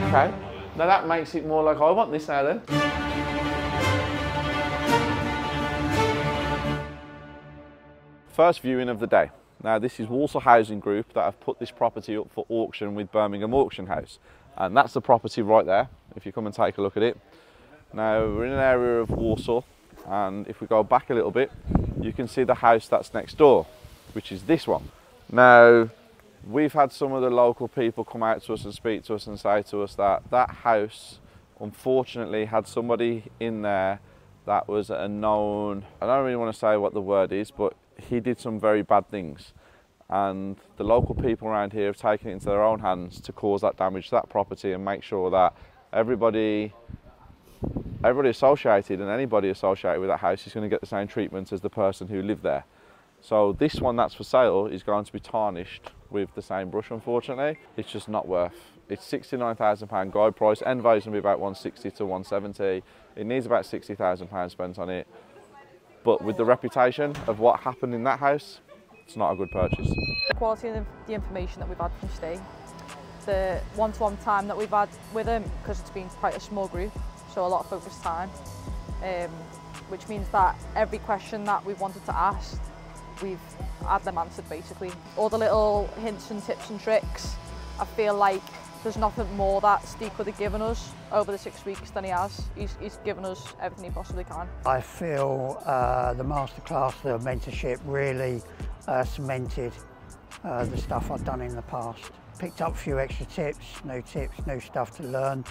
Okay, now that makes it more like I want this now then. First viewing of the day. Now this is Walsall Housing Group that have put this property up for auction with Birmingham Auction House. And that's the property right there, if you come and take a look at it. Now we're in an area of Walsall, and if we go back a little bit, you can see the house that's next door, which is this one. Now, we've had some of the local people come out to us and speak to us and say to us that that house, unfortunately, had somebody in there that was a known, I don't really want to say what the word is, but he did some very bad things. And the local people around here have taken it into their own hands to cause that damage to that property and make sure that everybody associated and anybody associated with that house is going to get the same treatment as the person who lived there. So this one that's for sale is going to be tarnished with the same brush, unfortunately. It's just not worth. It's £69,000 guide price. End value is going to be about 160 to 170. It needs about £60,000 spent on it. But with the reputation of what happened in that house, it's not a good purchase. The quality of the information that we've had from Steve, the one-to-one time that we've had with him, because it's been quite a small group, so a lot of focused time, which means that every question that we've wanted to ask, we've had them answered basically. All the little hints and tips and tricks, I feel like there's nothing more that Steve could have given us over the 6 weeks than he has. He's given us everything he possibly can. I feel the masterclass, the mentorship really cemented the stuff I've done in the past. Picked up a few extra tips, new stuff to learn,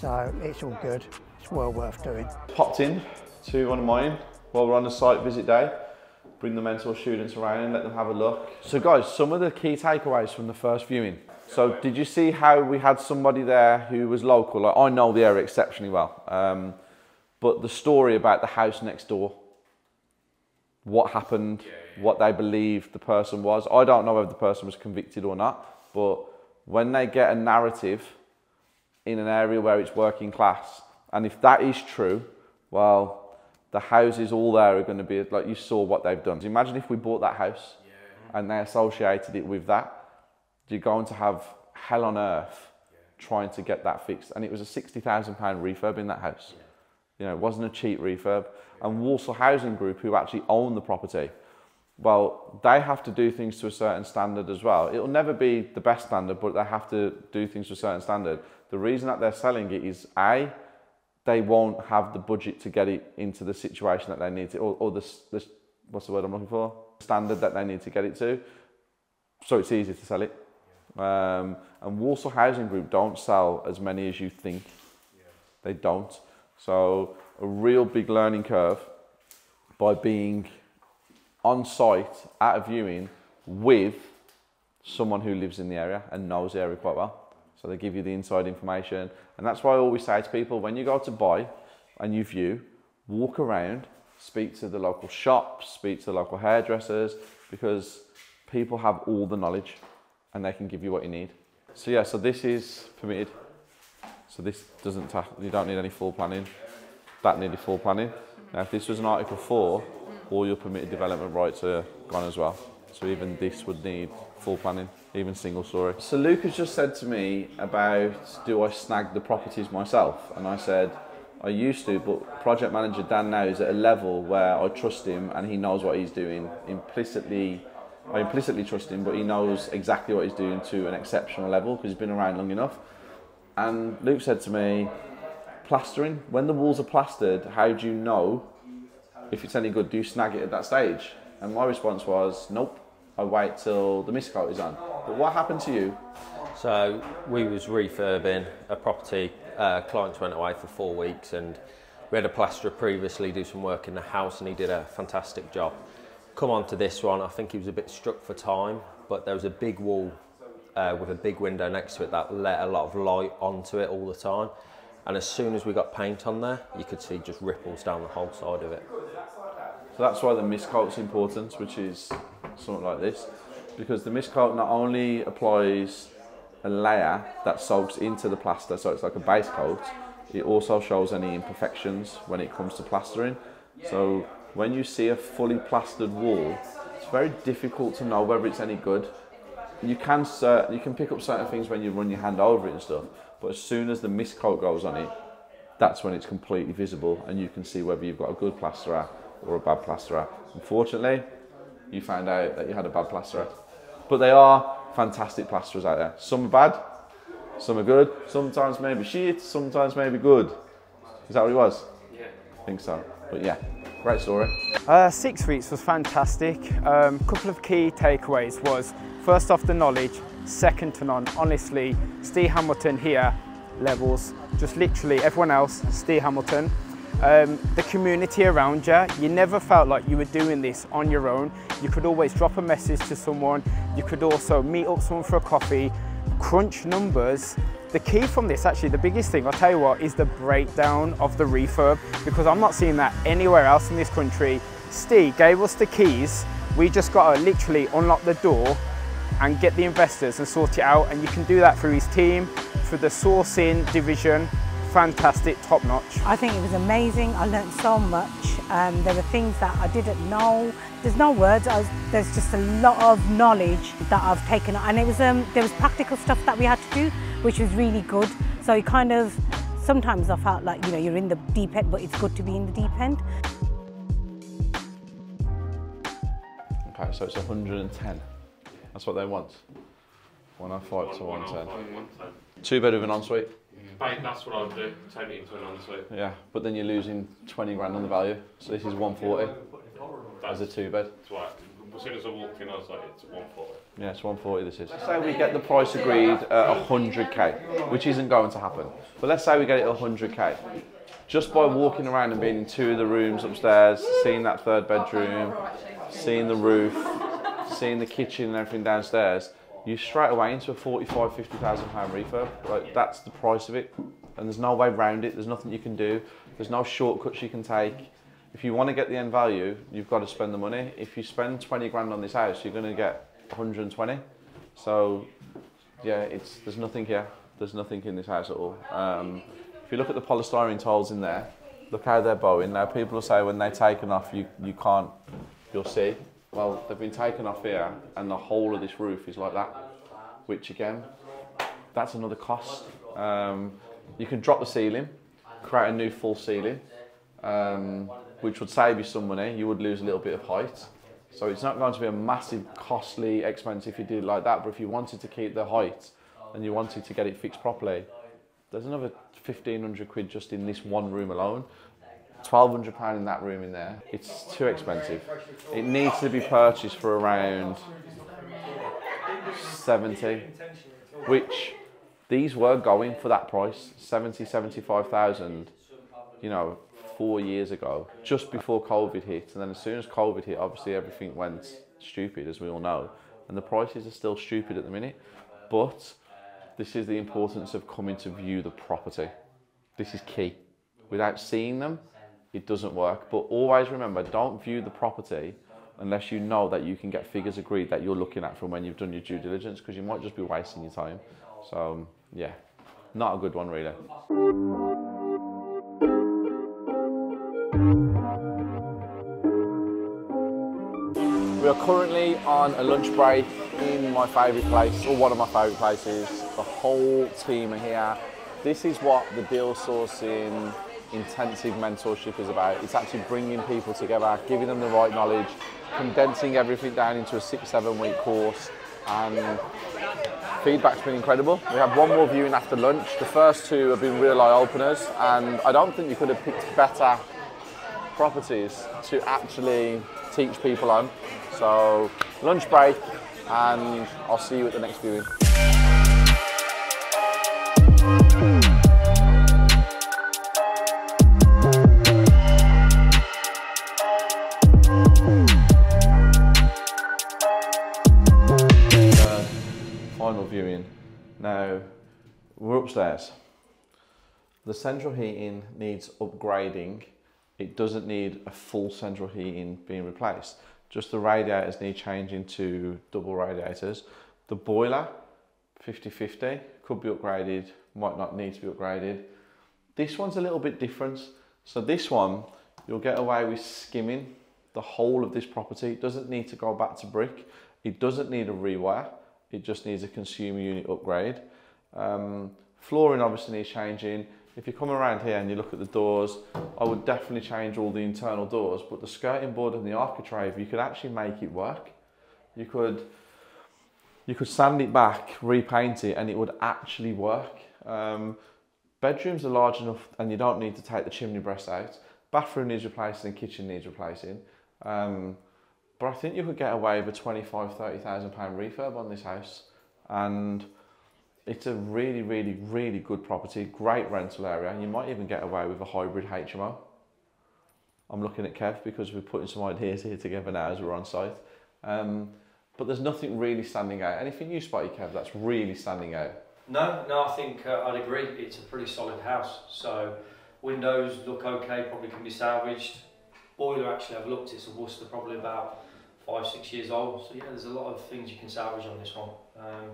so it's all good. It's well worth doing. Popped in to one of mine while we're on the site visit day. Bring the mentor students around and let them have a look. So guys, some of the key takeaways from the first viewing. So did you see how we had somebody there who was local? Like, I know the area exceptionally well, but the story about the house next door, what happened, what they believed the person was. I don't know whether the person was convicted or not, but when they get a narrative in an area where it's working class, and if that is true, well, the houses all there are going to be, like you saw what they've done. Imagine if we bought that house and they associated it with that. You're going to have hell on earth trying to get that fixed. And it was a £60,000 refurb in that house. You know, it wasn't a cheap refurb. And Walsall Housing Group, who actually own the property, well, they have to do things to a certain standard as well. It'll never be the best standard, but they have to do things to a certain standard. The reason that they're selling it is A, they won't have the budget to get it into the situation that they need to, or this what's the word I'm looking for? Standard that they need to get it to. So it's easy to sell it. And Walsall Housing Group don't sell as many as you think. They don't. So a real big learning curve by being on site at a viewing with someone who lives in the area and knows the area quite well. So they give you the inside information. And that's why I always say to people, when you go to buy and you view, walk around, speak to the local shops, speak to the local hairdressers, because people have all the knowledge and they can give you what you need. So yeah, so this is permitted. So this doesn't, you don't need any full planning. That needed full planning. Now if this was an Article 4, all your permitted development rights are gone as well. So even this would need full planning, even single story. So Luke has just said to me about, do I snag the properties myself? And I said, I used to, but project manager Dan now is at a level where I trust him and he knows what he's doing. I implicitly trust him, but he knows exactly what he's doing to an exceptional level because he's been around long enough. And Luke said to me, plastering, when the walls are plastered, how do you know if it's any good? Do you snag it at that stage? And my response was, nope, I wait till the mist coat is on. But what happened to you? So we was refurbing a property, clients went away for 4 weeks and we had a plasterer previously do some work in the house and he did a fantastic job. Come on to this one, I think he was a bit struck for time, but there was a big wall with a big window next to it that let a lot of light onto it all the time. And as soon as we got paint on there, you could see just ripples down the whole side of it. So that's why the mist coat's important, which is something like this, because the mist coat not only applies a layer that soaks into the plaster, so it's like a base coat, it also shows any imperfections when it comes to plastering. So when you see a fully plastered wall, it's very difficult to know whether it's any good you can pick up certain things when you run your hand over it and stuff, but as soon as the mist coat goes on it, that's when it's completely visible and you can see whether you've got a good plasterer or a bad plasterer. Unfortunately, you found out that you had a bad plasterer. But they are fantastic plasterers out there. Some are bad, some are good, sometimes maybe shit, sometimes maybe good. Is that what it was? Yeah. I think so. But yeah, great story. 6 weeks was fantastic. Couple of key takeaways was, first off, the knowledge, second to none. Honestly, Steve Hamilton here levels, just literally everyone else, Steve Hamilton. The community around you, you never felt like you were doing this on your own. You could always drop a message to someone. You could also meet up someone for a coffee, crunch numbers. The key from this, actually, the biggest thing, I'll tell you what, is the breakdown of the refurb, because I'm not seeing that anywhere else in this country. Steve gave us the keys. We just got to literally unlock the door and get the investors and sort it out. And you can do that through his team, through the sourcing division. Fantastic, top notch. I think it was amazing. I learned so much. There were things that I didn't know. There's no words. There's just a lot of knowledge that I've taken, and it was there was practical stuff that we had to do, which was really good. So it kind of, sometimes I felt like, you know, you're in the deep end, but it's good to be in the deep end. Okay, so it's 110. That's what they want. 105 to 110. 2 bed with an ensuite. That's what I would do, take it into an ensuite. Yeah, but then you're losing 20 grand on the value. So this is 140 as a 2 bed. That's right. As soon as I walked in, I was like, it's 140. Yeah, it's 140 this is. Let's say we get the price agreed at 100k, which isn't going to happen. But let's say we get it at 100k. Just by walking around and being in 2 of the rooms upstairs, seeing that 3rd bedroom, seeing the roof, seeing the kitchen and everything downstairs, you're straight away into a 45, 50,000 pound refurb. Like, that's the price of it. And there's no way around it. There's nothing you can do. There's no shortcuts you can take. If you want to get the end value, you've got to spend the money. If you spend 20 grand on this house, you're going to get 120. So yeah, there's nothing here. There's nothing in this house at all. If you look at the polystyrene tiles in there, look how they're bowing. Now people will say when they're taken off, you can't, you'll see. Well, they've been taken off here and the whole of this roof is like that, which again, that's another cost. You can drop the ceiling, create a new full ceiling, which would save you some money. You would lose a little bit of height. So it's not going to be a massive, costly expense if you did it like that, but if you wanted to keep the height and you wanted to get it fixed properly, there's another 1,500 quid just in this one room alone. £1,200 in that room in there. It's too expensive. It needs to be purchased for around 70, which these were going for that price, 70, 75,000, you know, 4 years ago, just before COVID hit. And then as soon as COVID hit, obviously everything went stupid, as we all know. And the prices are still stupid at the minute. But this is the importance of coming to view the property. This is key. Without seeing them, it doesn't work. But always remember, don't view the property unless you know that you can get figures agreed that you're looking at from when you've done your due diligence, because you might just be wasting your time. So yeah, not a good one really. We are currently on a lunch break in my favourite place, or one of my favourite places. The whole team are here. This is what the deal sourcing intensive mentorship is about. It's actually bringing people together, giving them the right knowledge, condensing everything down into a 6-7 week course, and feedback's been incredible. We have one more viewing after lunch. The first 2 have been real eye openers, and I don't think you could have picked better properties to actually teach people on. So lunch break, and I'll see you at the next viewing. Final viewing. Now we're upstairs. The central heating needs upgrading. It doesn't need a full central heating being replaced. Just the radiators need changing to double radiators. The boiler, 50-50, could be upgraded, might not need to be upgraded. This one's a little bit different. So this one, you'll get away with skimming the whole of this property. It doesn't need to go back to brick. It doesn't need a rewire. it just needs a consumer unit upgrade. Flooring obviously needs changing. If you come around here and you look at the doors, I would definitely change all the internal doors, but the skirting board and the architrave, you could actually make it work. You could sand it back, repaint it, and it would actually work. Bedrooms are large enough and you don't need to take the chimney breast out. Bathroom needs replacing and kitchen needs replacing. But I think you could get away with a £25,000–30,000 refurb on this house. And it's a really, really, really good property, great rental area, and you might even get away with a hybrid HMO. I'm looking at Kev because we're putting some ideas here together now as we're on site. But there's nothing really standing out. Anything you spotted, Kev, that's really standing out? No, I think I'd agree. It's a pretty solid house. So windows look okay, probably can be salvaged. Boiler, actually, I've looked, it's a Worcester, probably about 5–6 years old. So yeah, there's a lot of things you can salvage on this one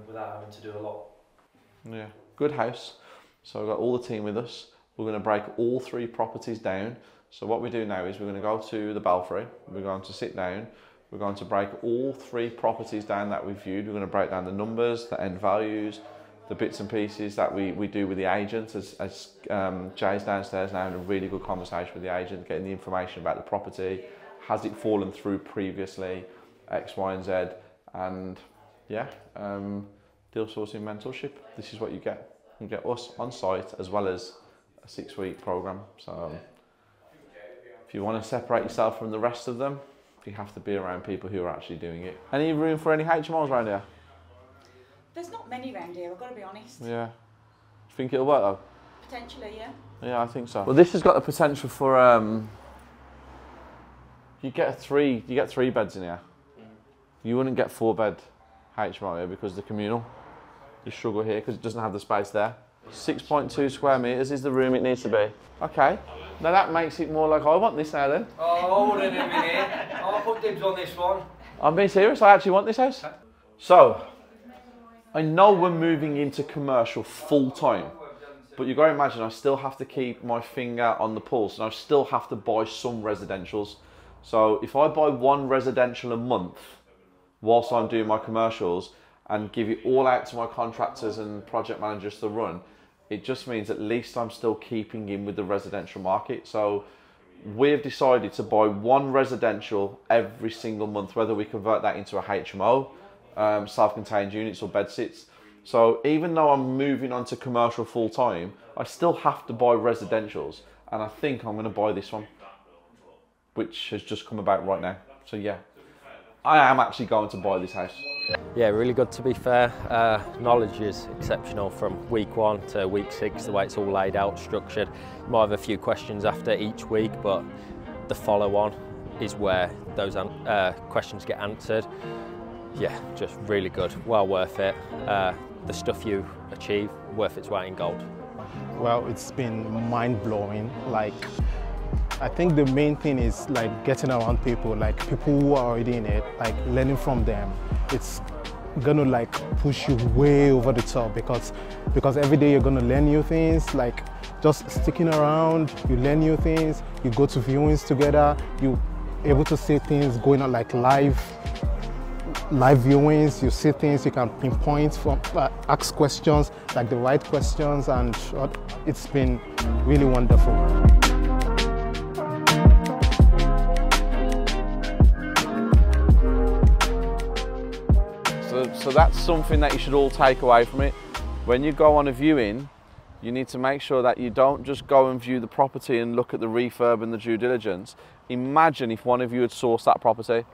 without having to do a lot. Yeah, good house. So we've got all the team with us. We're going to break all 3 properties down. So what we do now is we're going to go to the Belfry. We're going to sit down. We're going to break all 3 properties down that we've viewed. We're going to break down the numbers, the end values, the bits and pieces that we do with the agent. As Jay's downstairs now, having a really good conversation with the agent, getting the information about the property. Has it fallen through previously? X, Y, and Z. And yeah. Deal sourcing mentorship. This is what you get. You get us on site as well as a 6-week program. So if you want to separate yourself from the rest of them, you have to be around people who are actually doing it. Any room for any HMOs around here? There's not many around here, I've got to be honest. Yeah. Think it'll work though? Potentially, yeah. Yeah, I think so. Well, this has got the potential for you get 3 beds in here. You wouldn't get 4-bed HMO here because the communal. You struggle here because it doesn't have the space there. 6.2 square metres is the room it needs to be. Okay, now that makes it more like I want this now then. Oh, hold on a minute. I'll put dibs on this one. I'm being serious, I actually want this house. So, I know we're moving into commercial full time, but you've got to imagine I still have to keep my finger on the pulse and I still have to buy some residentials. So if I buy 1 residential a month whilst I'm doing my commercials, and give it all out to my contractors and project managers to run, it just means at least I'm still keeping in with the residential market. So we've decided to buy 1 residential every single month, whether we convert that into a HMO, self-contained units or bed sits. So even though I'm moving on to commercial full time, I still have to buy residentials. And I think I'm gonna buy this one, which has just come about right now. So yeah, I am actually going to buy this house. Yeah, really good to be fair. Knowledge is exceptional from week 1 to week 6, the way it's all laid out, structured. You might have a few questions after each week, but the follow-on is where those questions get answered. Yeah, just really good, well worth it. The stuff you achieve, worth its weight in gold. Well, it's been mind-blowing. Like, I think the main thing is like getting around people, like people who are already in it, like learning from them. It's gonna like push you way over the top because every day you're gonna learn new things. Like just sticking around, you learn new things. You go to viewings together. You're able to see things going on like live viewings. You see things you can pinpoint from, ask questions like the right questions, and it's been really wonderful. So that's something that you should all take away from it. When you go on a viewing, you need to make sure that you don't just go and view the property and look at the refurb and the due diligence. Imagine if one of you had sourced that property.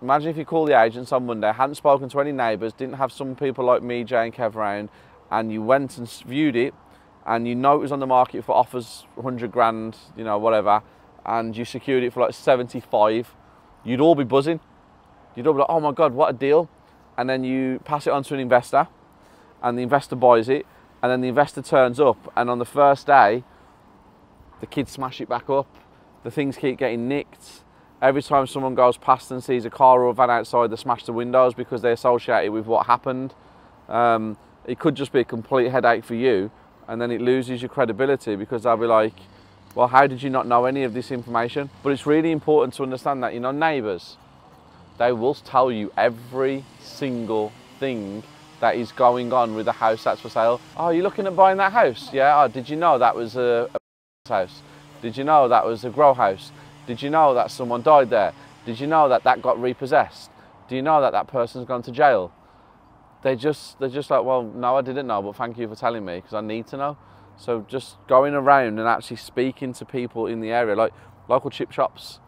Imagine if you called the agents on Monday, hadn't spoken to any neighbours, didn't have some people like me, Jay and Kev around, and you went and viewed it, and you know it was on the market for offers 100 grand, you know, whatever, and you secured it for like 75, you'd all be buzzing. You'd all be like, oh my God, what a deal. And then you pass it on to an investor, and the investor buys it, and then the investor turns up, and on the first day, the kids smash it back up, the things keep getting nicked. Every time someone goes past and sees a car or a van outside, they smash the windows because they associate it with what happened. It could just be a complete headache for you, and then it loses your credibility because they'll be like, well, how did you not know any of this information? But it's really important to understand that, you know, neighbours, they will tell you every single thing that is going on with the house that's for sale. Oh, you're looking at buying that house? Yeah. Oh, did you know that was a house? Did you know that was a grow house? Did you know that someone died there? Did you know that that got repossessed? Do you know that that person's gone to jail? They're just like, well, no, I didn't know, but thank you for telling me because I need to know. So just going around and actually speaking to people in the area, like local chip shops,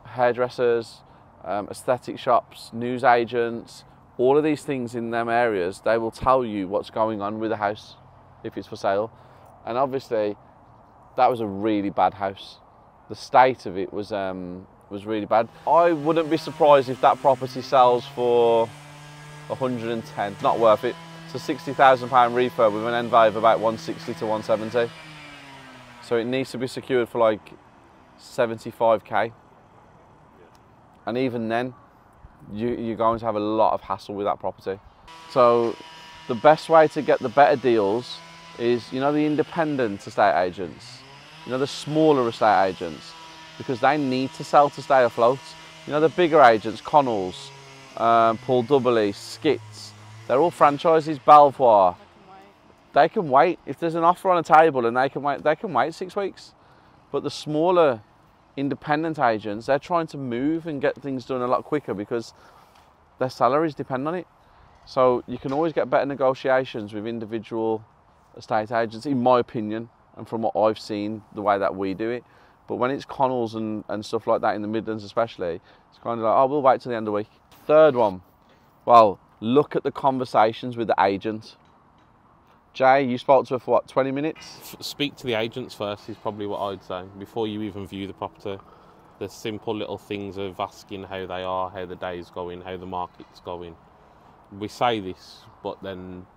hairdressers, aesthetic shops, news agents, all of these things in them areas, they will tell you what's going on with the house if it's for sale. And obviously, that was a really bad house. The state of it was really bad. I wouldn't be surprised if that property sells for 110. Not worth it. It's a £60,000 refurb with an end value of about 160 to 170. So it needs to be secured for like 75k. And even then, you're going to have a lot of hassle with that property. So the best way to get the better deals is, you know, the independent estate agents, you know, the smaller estate agents, because they need to sell to stay afloat. You know, the bigger agents, Connells, Paul Doubley, Skits, they're all franchises, Belvoir. They can wait. If there's an offer on a table and they can wait 6 weeks. But the smaller independent agents, they're trying to move and get things done a lot quicker because their salaries depend on it. So you can always get better negotiations with individual estate agents, in my opinion, and from what I've seen, the way that we do it. But when it's Connells and stuff like that in the Midlands especially, it's kind of like, oh, we'll wait till the end of the week. Third one, well, look at the conversations with the agent. Jay, you spoke to her for what, 20 minutes? Speak to the agents first is probably what I'd say, before you even view the property. The simple little things of asking how they are, how the day's going, how the market's going. We say this, but then,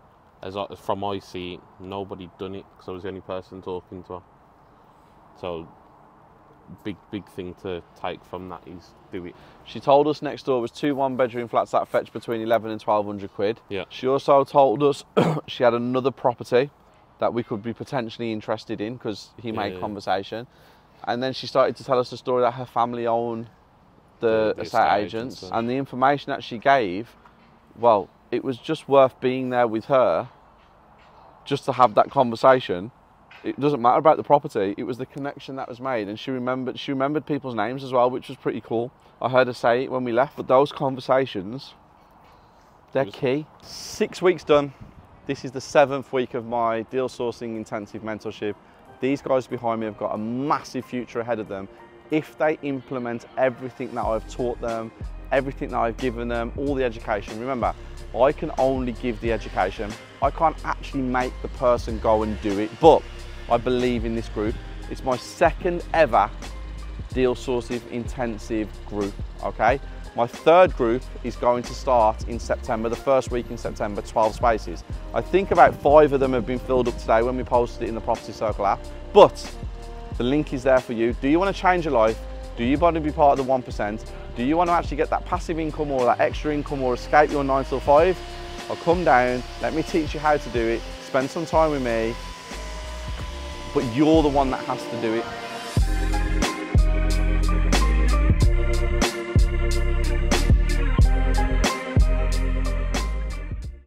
from I see it, nobody done it because I was the only person talking to her. So, big thing to take from that is do it. She told us next door was 2 one-bedroom flats that fetched between 11 and 1,200 quid. Yeah. She also told us she had another property that we could be potentially interested in because he made conversation. And then she started to tell us the story that her family own the estate agents. And the information that she gave, well, it was just worth being there with her just to have that conversation. It doesn't matter about the property, it was the connection that was made, and she remembered people's names as well, which was pretty cool. I heard her say it when we left, but those conversations, they're key. 6 weeks done. This is the 7th week of my deal sourcing intensive mentorship. These guys behind me have got a massive future ahead of them if they implement everything that I've taught them, everything that I've given them, all the education. Remember, I can only give the education. I can't actually make the person go and do it, but I believe in this group. It's my 2nd ever deal sourcing intensive group, okay? My 3rd group is going to start in September, the 1st week in September, 12 spaces. I think about 5 of them have been filled up today when we posted it in the Property Circle app, but the link is there for you. Do you want to change your life? Do you want to be part of the 1%? Do you want to actually get that passive income or that extra income or escape your 9 till 5? Well, come down, let me teach you how to do it, spend some time with me, but you're the one that has to do it.